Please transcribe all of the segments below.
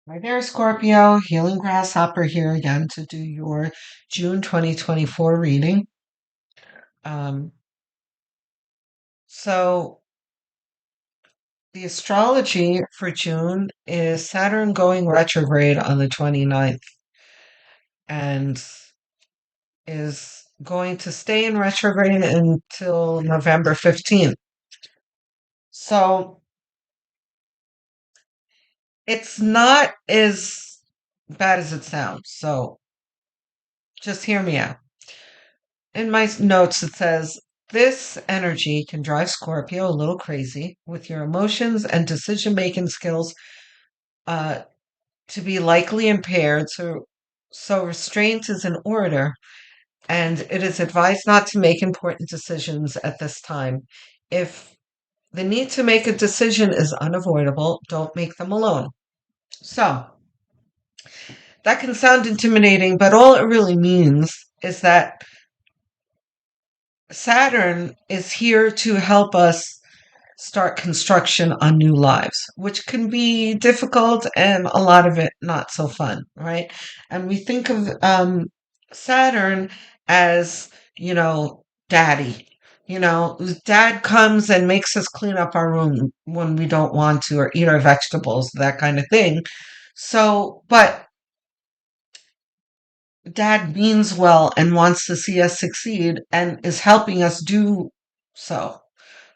Hi there, Scorpio. Healing Grasshopper here again to do your June 2024 reading. Um, so, the astrology for June is Saturn going retrograde on the 29th and is going to stay in retrograde until November 15th. So, it's not as bad as it sounds. So, just hear me out. In my notes, it says this energy can drive Scorpio a little crazy with your emotions and decision making skills uh, to be likely impaired. So restraint is in order, and it is advised not to make important decisions at this time. If the need to make a decision is unavoidable, don't make them alone. So that can sound intimidating, but all it really means is that Saturn is here to help us start construction on new lives, which can be difficult and a lot of it not so fun, right? And we think of Saturn as, daddy. Dad comes and makes us clean up our room when we don't want to or eat our vegetables, that kind of thing. So, but dad means well and wants to see us succeed and is helping us do so,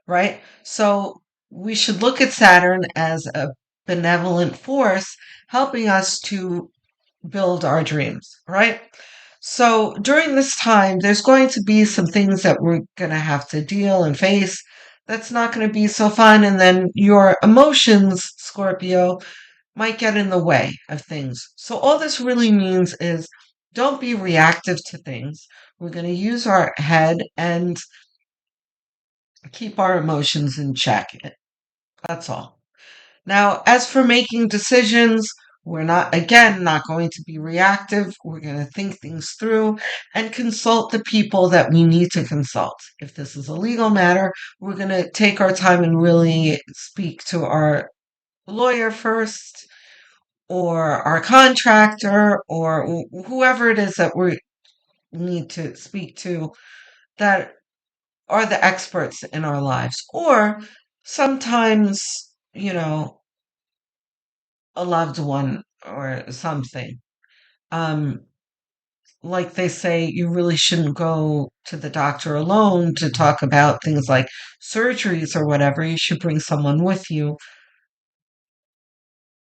right? So we should look at Saturn as a benevolent force helping us to build our dreams, right? So during this time, there's going to be some things that we're going to have to deal and face. That's not going to be so fun. And then your emotions, Scorpio, might get in the way of things. So all this really means is don't be reactive to things. We're going to use our head and keep our emotions in check. That's all. Now, as for making decisions, we're not, again, not going to be reactive. We're going to think things through and consult the people that we need to consult. If this is a legal matter, we're going to take our time and really speak to our lawyer first or our contractor or whoever it is that we need to speak to that are the experts in our lives. Or sometimes, you know, a loved one or something. Um, like they say, you really shouldn't go to the doctor alone to talk about things like surgeries or whatever. You should bring someone with you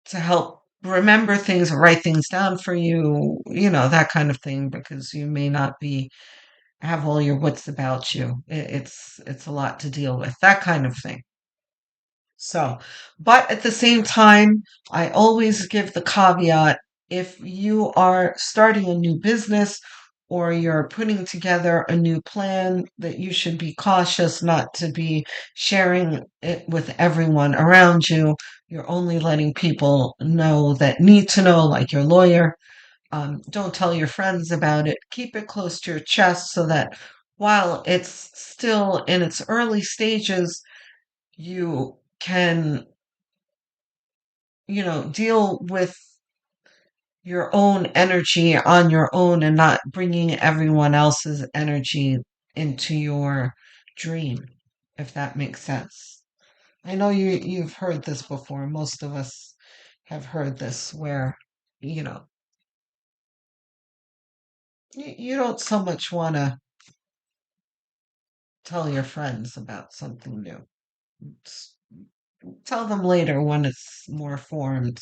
to help remember things, write things down for you, that kind of thing, because you may not be have all your wits about you. It's a lot to deal with, that kind of thing. So, but at the same time, I always give the caveat if you are starting a new business or you're putting together a new plan, that you should be cautious not to be sharing it with everyone around you. You're only letting people know that need to know, like your lawyer. Don't tell your friends about it. Keep it close to your chest so that while it's still in its early stages, you can, deal with your own energy on your own and not bringing everyone else's energy into your dream, if that makes sense. I know you've heard this before. Most of us have heard this where, you know, you don't so much want to tell your friends about something new. S- Tell them later when it's more formed.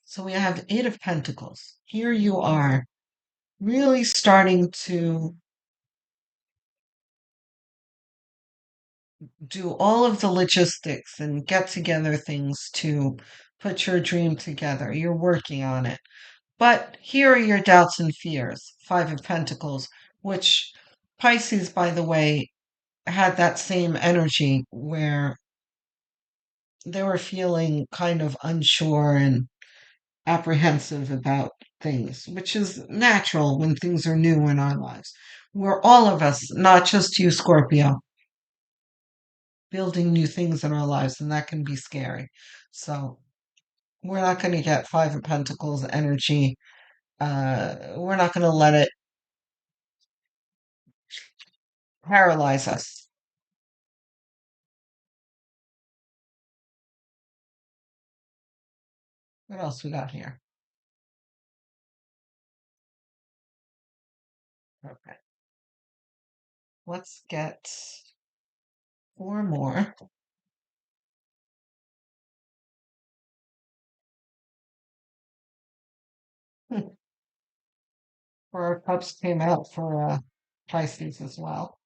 So we have Eight of Pentacles. Here you are really starting to do all of the logistics and get together things to put your dream together. You're working on it. But here are your doubts and fears. Five of Pentacles, which Pisces, by the way, had that same energy where they were feeling kind of unsure and apprehensive about things, which is natural when things are new in our lives. We're all of us, not just you, Scorpio, building new things in our lives, and that can be scary. So We're not going to get Five of Pentacles energy. We're not going to let it paralyze us. What else we got here? Okay. Let's get four more. Four of Cups came out for Pisces as well.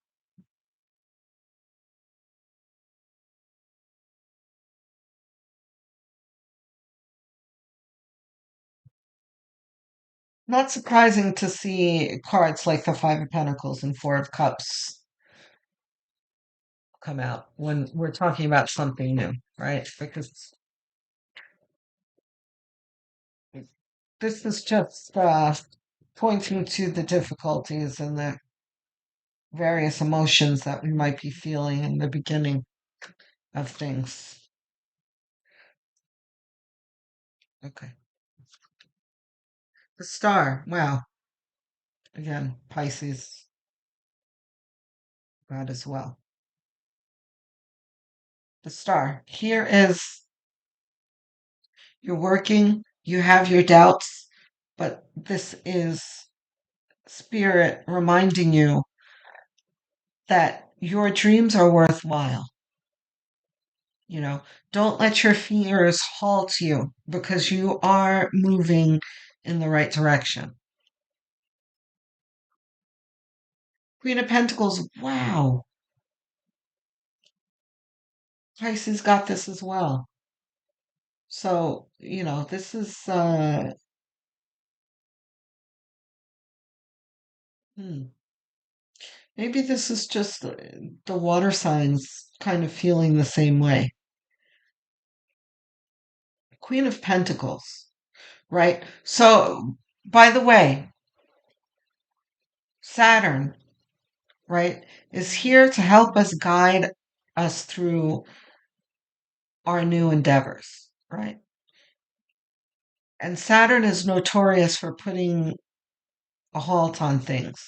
Not surprising to see cards like the Five of Pentacles and Four of Cups come out when we're talking about something new, right? Because this is just pointing to the difficulties and the various emotions that we might be feeling in the beginning of things. Okay. The Star. Wow. Again, Pisces, God as well. The Star. Here is you're working, you have your doubts, but this is Spirit reminding you that your dreams are worthwhile. You know, don't let your fears halt you because you are moving in the right direction. Queen of Pentacles, wow. Pisces got this as well. So, this is hmm, maybe this is just the water signs kind of feeling the same way. Queen of Pentacles, right? So, by the way, Saturn, right, is here to help us guide us through our new endeavors, right? And Saturn is notorious for putting a halt on things,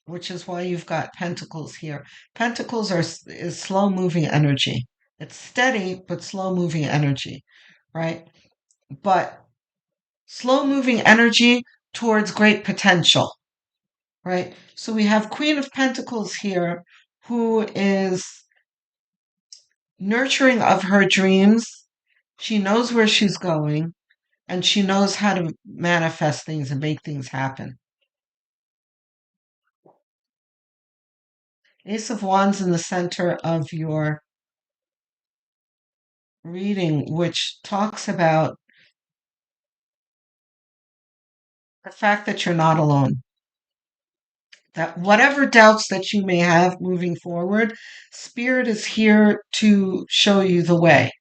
which is why you've got Pentacles here. Pentacles is slow moving energy. It's steady but slow moving energy, right? But slow moving energy towards great potential, right? So we have Queen of Pentacles here who is nurturing of her dreams. She knows where she's going and she knows how to manifest things and make things happen. Ace of Wands in the center of your reading, which talks about the fact that you're not alone. That whatever doubts that you may have moving forward, Spirit is here to show you the way.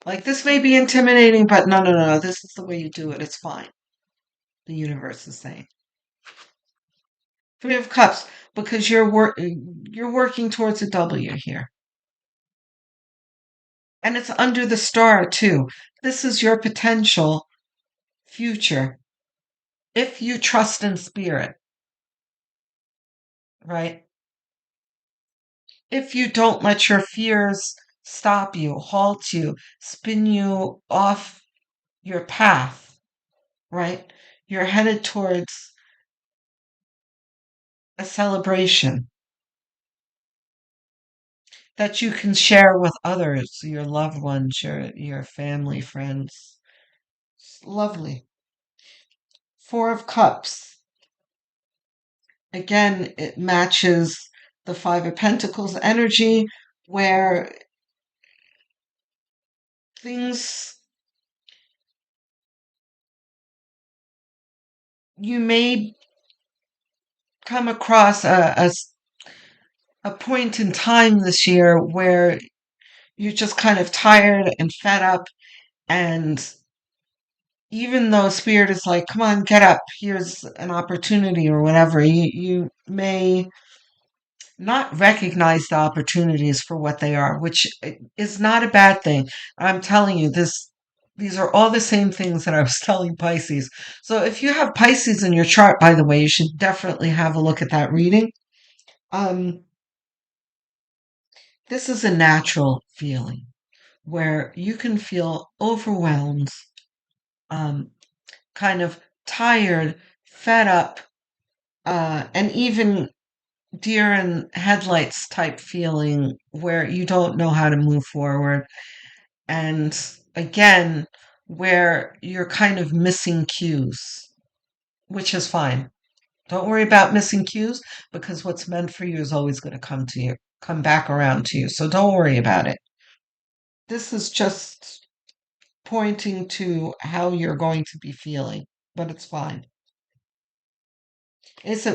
Like this may be intimidating, but no, no, no, this is the way you do it. It's fine. The universe is saying. Three of Cups, because you're working towards a W here. And it's under the star too. This is your potential future if you trust in Spirit, right? If you don't let your fears stop you, halt you, spin you off your path, right? You're headed towards a celebration that you can share with others, your loved ones, your family, friends. It's lovely. Four of Cups. Again, it matches the Five of Pentacles energy where things you may come across a point in time this year where you're just kind of tired and fed up. And even though Spirit is like, come on, get up, here's an opportunity or whatever, you may not recognize the opportunities for what they are, which is not a bad thing. I'm telling you, these are all the same things that I was telling Pisces. So if you have Pisces in your chart, by the way, you should definitely have a look at that reading. Um, this is a natural feeling where you can feel overwhelmed, um, kind of tired, fed up, and even deer in headlights type feeling where you don't know how to move forward. And again, where you're kind of missing cues, which is fine. Don't worry about missing cues because what's meant for you is always going to come to you, come back around to you. So don't worry about it. This is just pointing to how you're going to be feeling, but it's fine.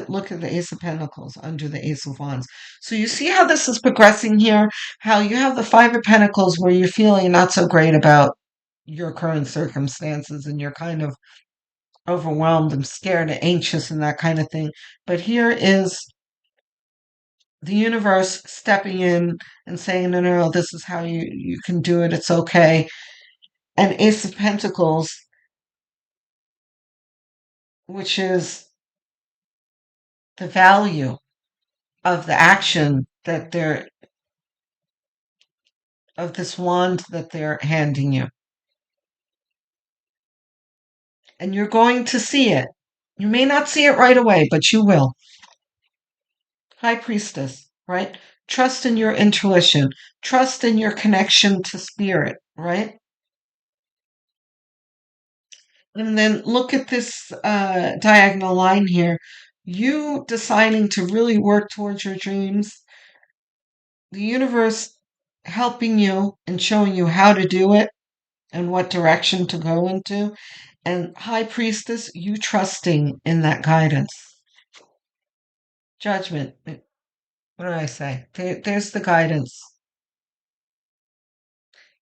Look at the Ace of Pentacles under the Ace of Wands. So you see how this is progressing here? How you have the Five of Pentacles where you're feeling not so great about your current circumstances and you're kind of overwhelmed and scared and anxious and that kind of thing. But here is the universe stepping in and saying, no, no, no, this is how you can do it. It's okay. And Ace of Pentacles, which is the value of the action that they're of this wand that they're handing you. And you're going to see it. You may not see it right away, but you will. High Priestess, right? Trust in your intuition. Trust in your connection to spirit, right? And then look at this diagonal line here. You deciding to really work towards your dreams, the universe helping you and showing you how to do it and what direction to go into. And High Priestess, you trusting in that guidance. Judgment. What did I say? There's the guidance.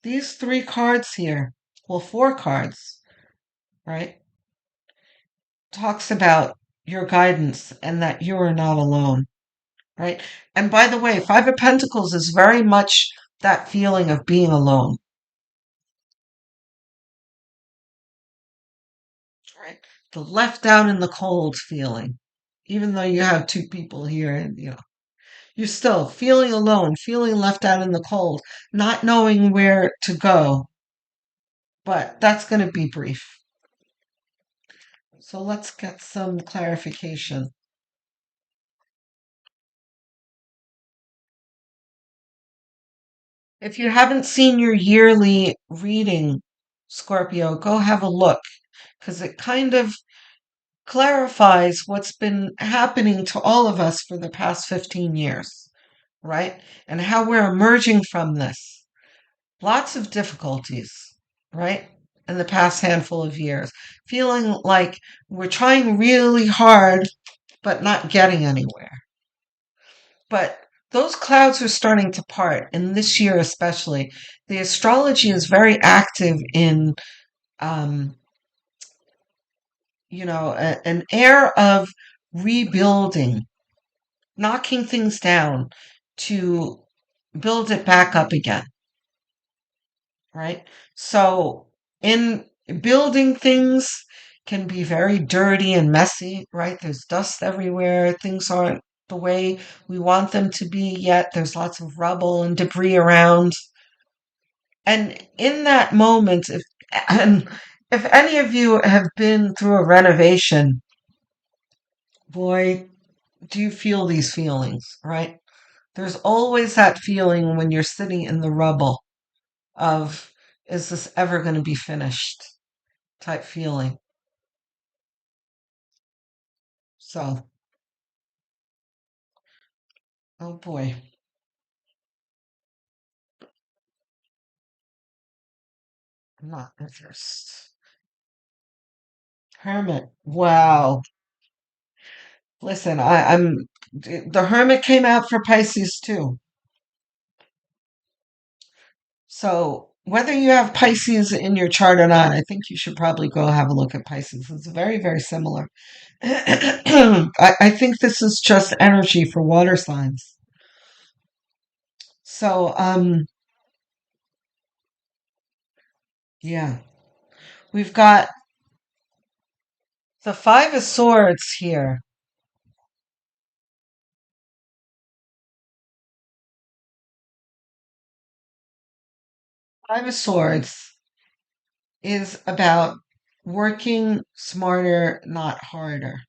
These three cards here, well, four cards, right? Talks about your guidance and that you are not alone, right? And by the way, Five of Pentacles is very much that feeling of being alone, right? The left out in the cold feeling. Even though you have two people here and you're still feeling alone, feeling left out in the cold, not knowing where to go. But that's going to be brief. So let's get some clarification. If you haven't seen your yearly reading, Scorpio, go have a look because it kind of clarifies what's been happening to all of us for the past 15 years, right? And how we're emerging from this. Lots of difficulties, right? In the past handful of years, feeling like we're trying really hard, but not getting anywhere. But those clouds are starting to part, and this year especially. The astrology is very active in, um, an air of rebuilding, knocking things down to build it back up again, right? So, in building things can be very dirty and messy, right? There's dust everywhere. Things aren't the way we want them to be yet. There's lots of rubble and debris around. And in that moment, and if any of you have been through a renovation, boy, do you feel these feelings, right? There's always that feeling when you're sitting in the rubble of, is this ever going to be finished type feeling. So, oh boy, I'm not interested. Hermit. Wow. Listen, the Hermit came out for Pisces too. So whether you have Pisces in your chart or not, I think you should probably go have a look at Pisces. It's very, very similar. I think this is just energy for water signs. So, yeah, we've got the Five of Swords here. Five of Swords is about working smarter, not harder.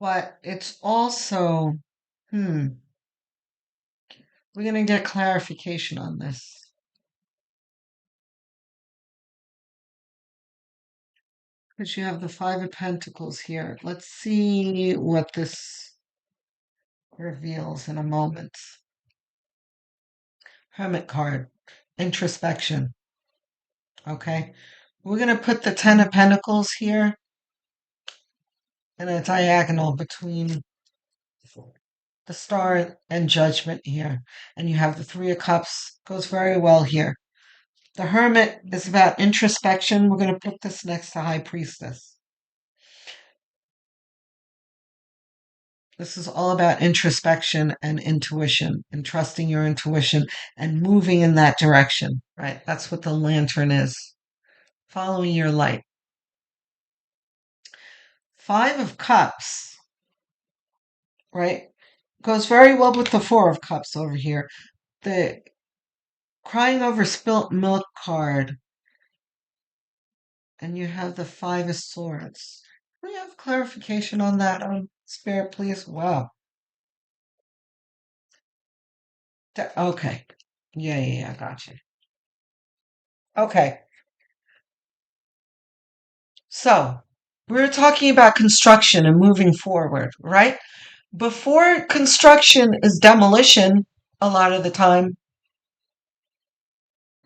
But it's also, hmm, we're going to get clarification on this. Because you have the Five of Pentacles here. Let's see what this reveals in a moment. Hermit card, introspection. Okay. We're going to put the Ten of Pentacles here in a diagonal between the Star and Judgment here. And you have the Three of Cups. Goes very well here. The Hermit is about introspection. We're going to put this next to High Priestess. This is all about introspection and intuition and trusting your intuition and moving in that direction, right? That's what the Lantern is. Following your light. Five of Cups, right? Goes very well with the Four of Cups over here. The crying over spilt milk card. And you have the Five of Swords. Can we have clarification on that, Spirit, please? Wow. Okay. Yeah, gotcha. Okay. So, we're talking about construction and moving forward, right? Before construction is demolition, a lot of the time,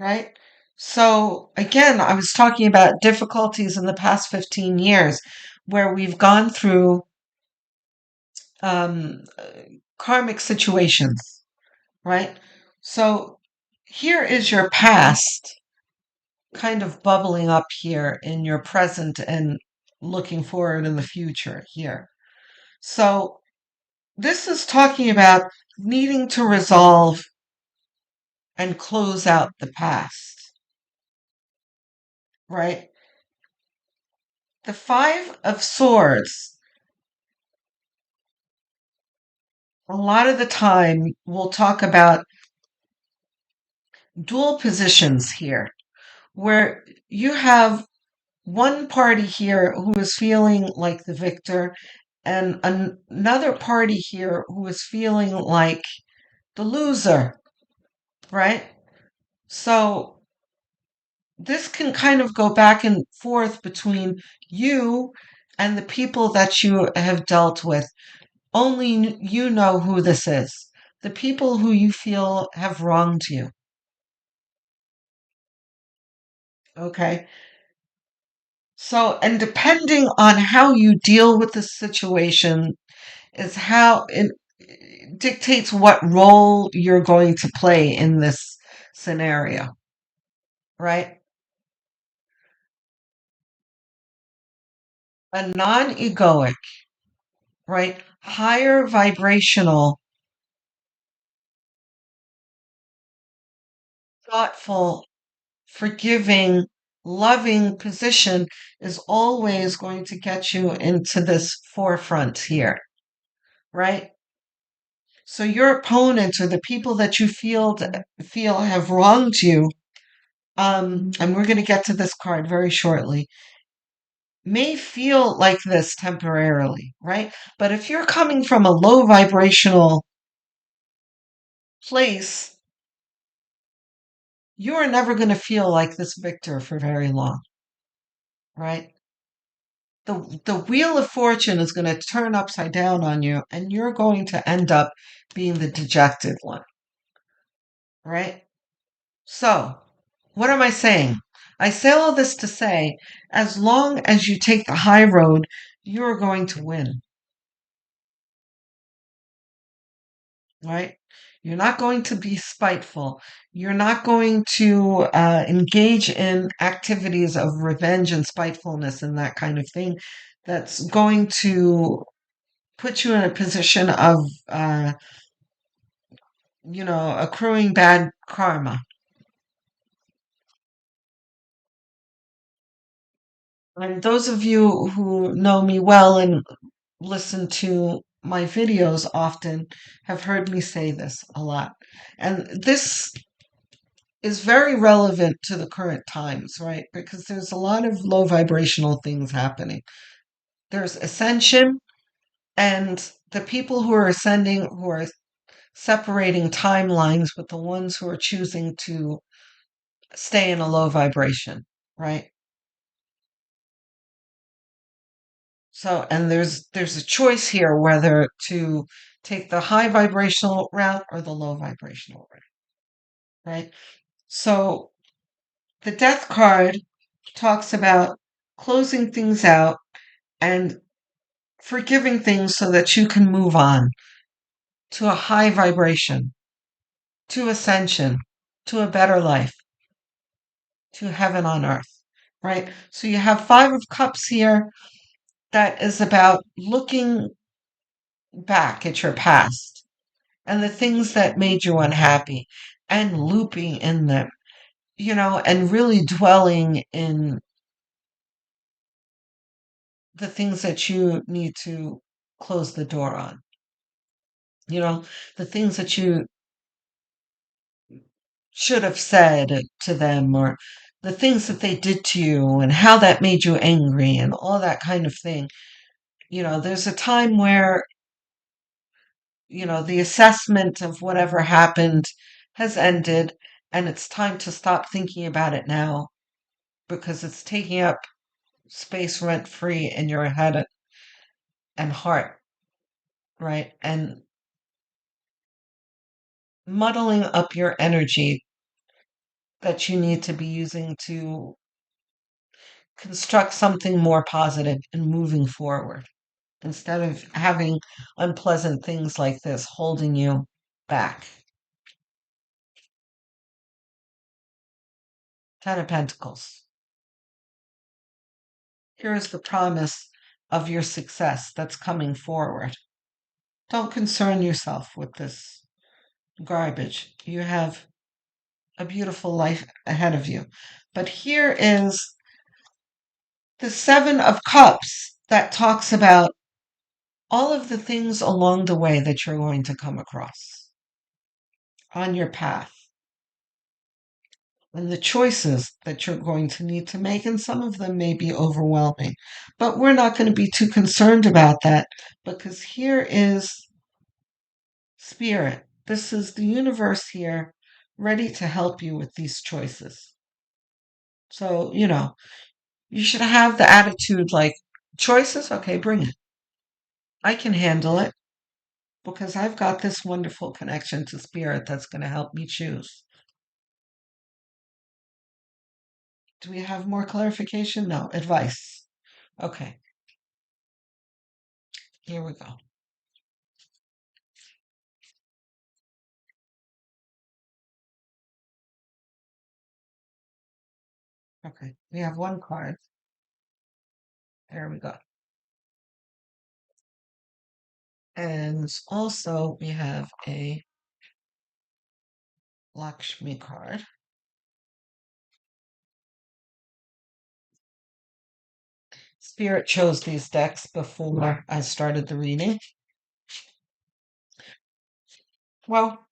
right? So, again, I was talking about difficulties in the past 15 years where we've gone through um, uh, karmic situations, right? So, here is your past kind of bubbling up here in your present and looking forward in the future here. So, this is talking about needing to resolve and close out the past, right? The Five of Swords, a lot of the time, we'll talk about dual positions here, where you have one party here who is feeling like the victor, and another party here who is feeling like the loser, right? So this can kind of go back and forth between you and the people that you have dealt with. Only you know who this is. The people who you feel have wronged you. Okay. So, and depending on how you deal with the situation is how it dictates what role you're going to play in this scenario, right? A non egoic, right? Higher vibrational, thoughtful, forgiving, loving position is always going to get you into this forefront here, right? So your opponents or the people that you feel have wronged you, and we're going to get to this card very shortly, may feel like this temporarily, right? But if you're coming from a low vibrational place, you are never going to feel like this victor for very long, right? The wheel of fortune is going to turn upside down on you, and you're going to end up being the dejected one, right? So, what am I saying? I say all this to say, as long as you take the high road, you're going to win, right? You're not going to be spiteful. You're not going to engage in activities of revenge and spitefulness and that kind of thing. that's going to put you in a position of, accruing bad karma. And those of you who know me well and listen to my videos often have heard me say this a lot. And this is very relevant to the current times, right? Because there's a lot of low vibrational things happening. There's ascension, and the people who are ascending, who are separating timelines with the ones who are choosing to stay in a low vibration, right? So, and there's a choice here whether to take the high vibrational route or the low vibrational route, right? So, the death card talks about closing things out and forgiving things so that you can move on to a high vibration, to ascension, to a better life, to heaven on earth, right? So you have Five of Cups here that is about looking back at your past and the things that made you unhappy and looping in them, and really dwelling in the things that you need to close the door on, the things that you should have said to them, or the things that they did to you and how that made you angry and all that kind of thing. There's a time where, the assessment of whatever happened has ended, and it's time to stop thinking about it now because it's taking up space rent free in your head and heart, right? And muddling up your energy that you need to be using to construct something more positive and moving forward instead of having unpleasant things like this holding you back. Ten of Pentacles. Here is the promise of your success that's coming forward. Don't concern yourself with this garbage. You have a beautiful life ahead of you. But here is the Seven of Cups that talks about all of the things along the way that you're going to come across on your path and the choices that you're going to need to make. And some of them may be overwhelming, but we're not going to be too concerned about that because here is Spirit. This is the universe here ready to help you with these choices. So, you should have the attitude like, choices? Okay, bring it. I can handle it because I've got this wonderful connection to Spirit that's going to help me choose. Do we have more clarification? No. Advice. Okay, here we go. Okay, we have one card. There we go. And also we have a Lakshmi card. Spirit chose these decks before I started the reading. Well,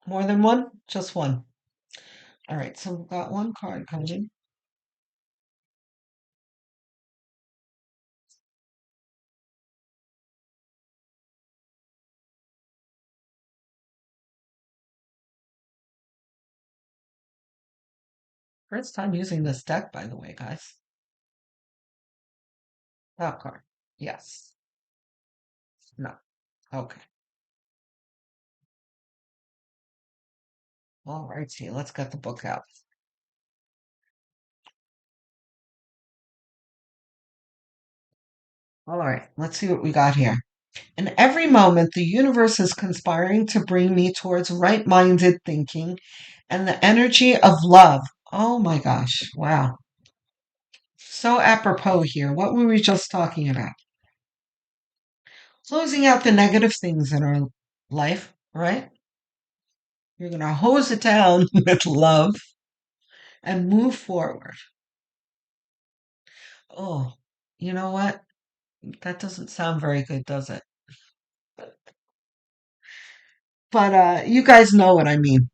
more than one? Just one. All right, so we've got one card coming. First time using this deck, by the way, guys. That card. Yes. No. Okay. All righty, let's get the book out. All right, let's see what we got here. In every moment, the universe is conspiring to bring me towards right minded thinking and the energy of love. Oh my gosh, wow. So apropos here. What were we just talking about? Closing out the negative things in our life, right? You're going to hose it down with love and move forward. Oh, you know what? That doesn't sound very good, does it? But you guys know what I mean.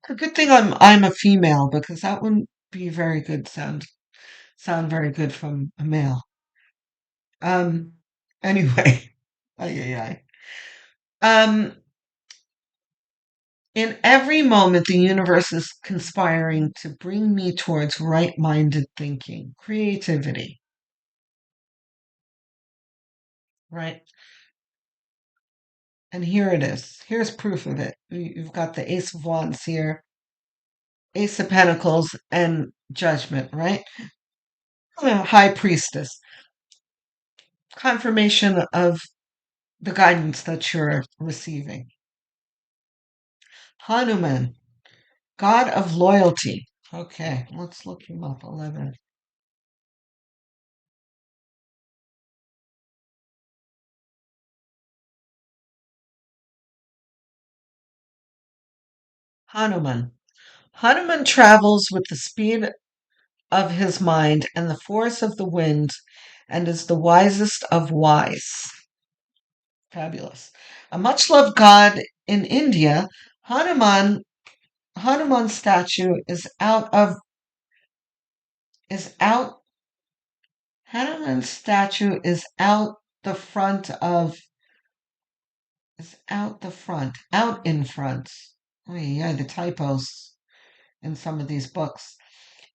A good thing I'm a female because that wouldn't be very good sound very good from a male. Um anyway. Ay, ay, ay. In every moment the universe is conspiring to bring me towards right-minded thinking, creativity, right? And here it is. Here's proof of it. You've got the Ace of Wands here, Ace of Pentacles, and Judgment, right? High Priestess. Confirmation of the guidance that you're receiving. Hanuman, God of loyalty. Okay, let's look him up. 11. Hanuman. Hanuman travels with the speed of his mind and the force of the wind and is the wisest of wise. Fabulous. A much loved god in India, Hanuman Hanuman's statue is out Hanuman's statue the front of out in front. Oh yeah, the typos in some of these books.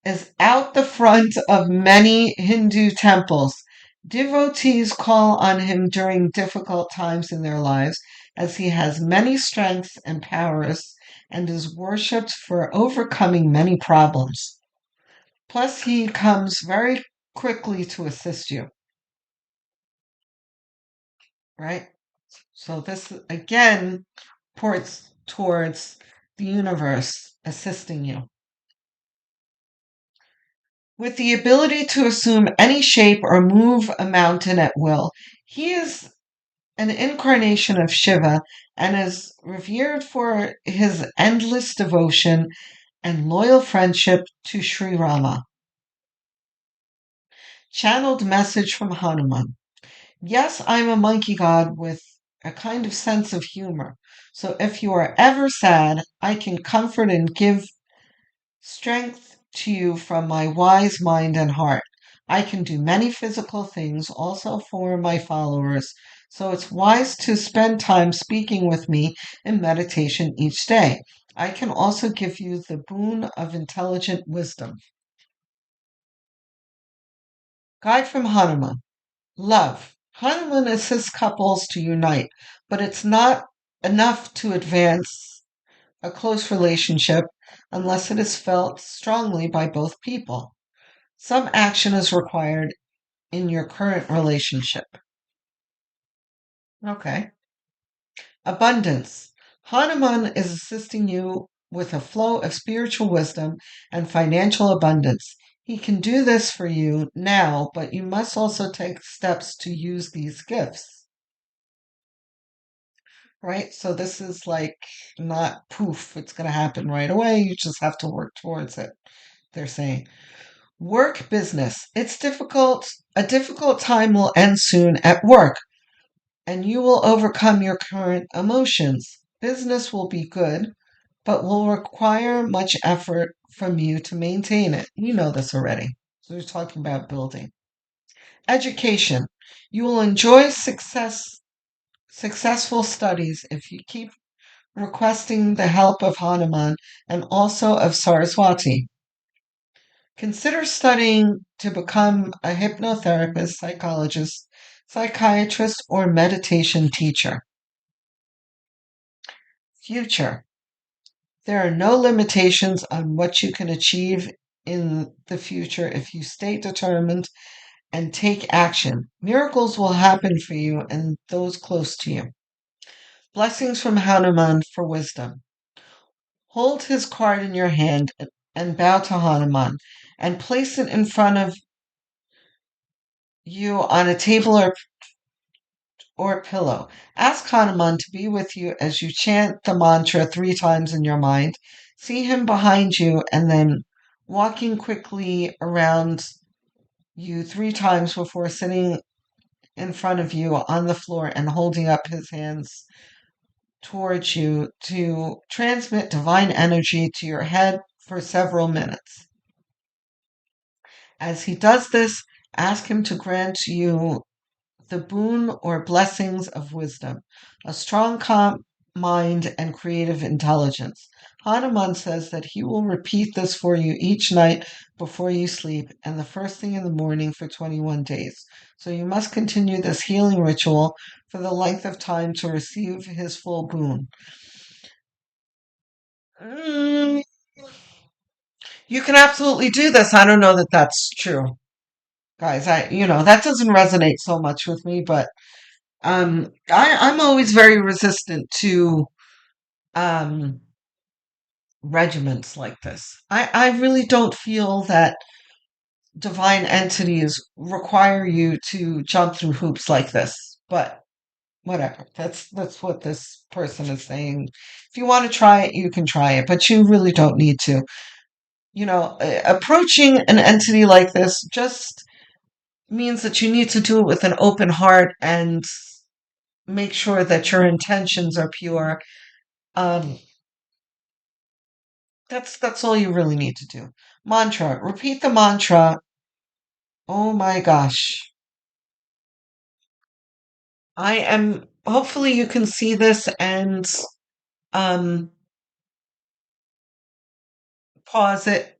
Is out the front of many Hindu temples. Devotees call on him during difficult times in their lives as he has many strengths and powers and is worshipped for overcoming many problems. Plus, he comes very quickly to assist you, right? So, this again ports towards the universe assisting you. With the ability to assume any shape or move a mountain at will, he is an incarnation of Shiva and is revered for his endless devotion and loyal friendship to Sri Rama. Channeled message from Hanuman. Yes, I'm a monkey god with a kind of sense of humor. So if you are ever sad, I can comfort and give strength to you from my wise mind and heart. I can do many physical things also for my followers, so it's wise to spend time speaking with me in meditation each day. I can also give you the boon of intelligent wisdom. Guide from Hanuman. Love. Hanuman assists couples to unite, but it's not enough to advance a close relationship unless it is felt strongly by both people. Some action is required in your current relationship. Okay. Abundance. Hanuman is assisting you with a flow of spiritual wisdom and financial abundance. He can do this for you now, but you must also take steps to use these gifts. Right? So this is like not poof, it's going to happen right away. You just have to work towards it, they're saying. Work business. It's difficult. A difficult time will end soon at work, and you will overcome your current emotions. Business will be good, but will require much effort from you to maintain it. You know this already. So we're talking about building. Education. You will enjoy successful studies if you keep requesting the help of Hanuman and also of Saraswati. Consider studying to become a hypnotherapist, psychologist, psychiatrist, or meditation teacher. Future. There are no limitations on what you can achieve in the future if you stay determined and take action. Miracles will happen for you and those close to you. Blessings from Hanuman for wisdom. Hold his card in your hand and bow to Hanuman. and place it in front of you on a table or pillow. Ask Hanuman to be with you as you chant the mantra 3 times in your mind. See him behind you and then walking quickly around you 3 times before sitting in front of you on the floor and holding up his hands towards you to transmit divine energy to your head for several minutes. As he does this, ask him to grant you the boon or blessings of wisdom, a strong, calm mind, and creative intelligence. Hanuman says that he will repeat this for you each night before you sleep and the first thing in the morning for 21 days. So you must continue this healing ritual for the length of time to receive his full boon. Mm, you can absolutely do this. I don't know that that's true, guys. That doesn't resonate so much with me, but I'm always very resistant to um, regiments like this. I really don't feel that divine entities require you to jump through hoops like this. But whatever. That's what this person is saying. If you want to try it, you can try it, but you really don't need to. Approaching an entity like this just means that you need to do it with an open heart and make sure that your intentions are pure. Um, that's all you really need to do. Mantra. Repeat the mantra. Oh my gosh. I am hopefully you can see this and um pause it.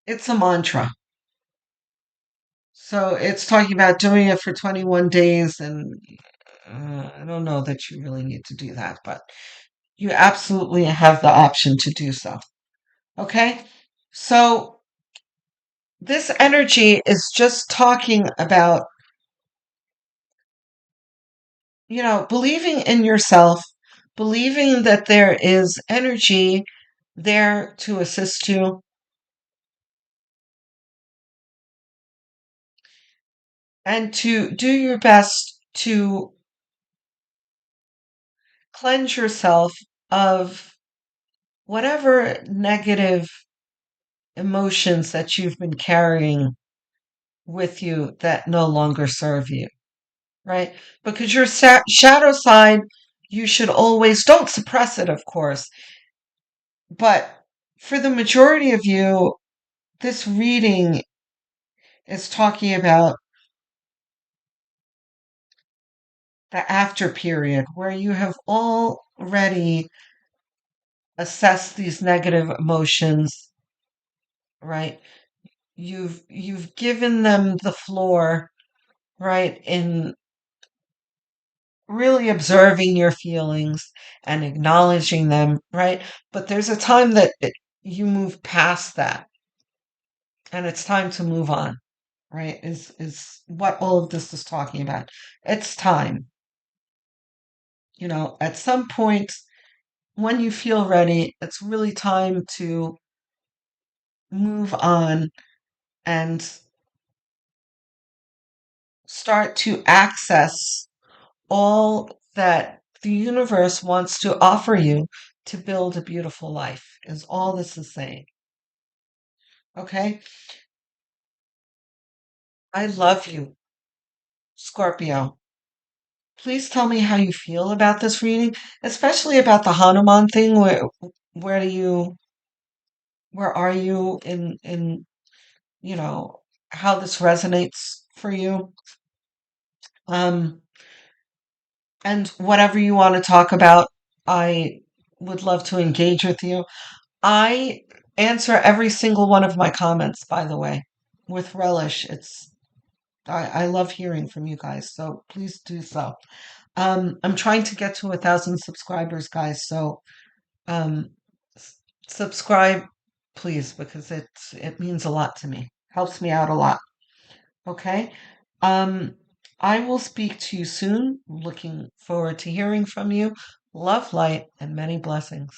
It's a mantra. So it's talking about doing it for 21 days and I don't know that you really need to do that, but you absolutely have the option to do so. Okay? So this energy is just talking about, believing in yourself, believing that there is energy there to assist you, and to do your best to cleanse yourself of whatever negative emotions that you've been carrying with you that no longer serve you, right? Because your shadow side, you should always, don't suppress it, of course, but for the majority of you, this reading is talking about the after period where you have already assessed these negative emotions, right? You've given them the floor, right, in really observing your feelings and acknowledging them, right? But there's a time that you move past that and it's time to move on, right? Is what all of this is talking about. It's time. At some point when you feel ready, it's really time to move on and start to access all that the universe wants to offer you to build a beautiful life, is all this is saying. Okay? I love you, Scorpio. Please tell me how you feel about this reading, especially about the Hanuman thing. Where do you where are you in you know how this resonates for you? Um and whatever you want to talk about, I would love to engage with you. I answer every single one of my comments, by the way, with relish. I love hearing from you guys, so please do so. I'm trying to get to 1,000 subscribers, guys, so um, subscribe, please, because it means a lot to me. Helps me out a lot. Okay. Um, I will speak to you soon. Looking forward to hearing from you. Love, light, and many blessings.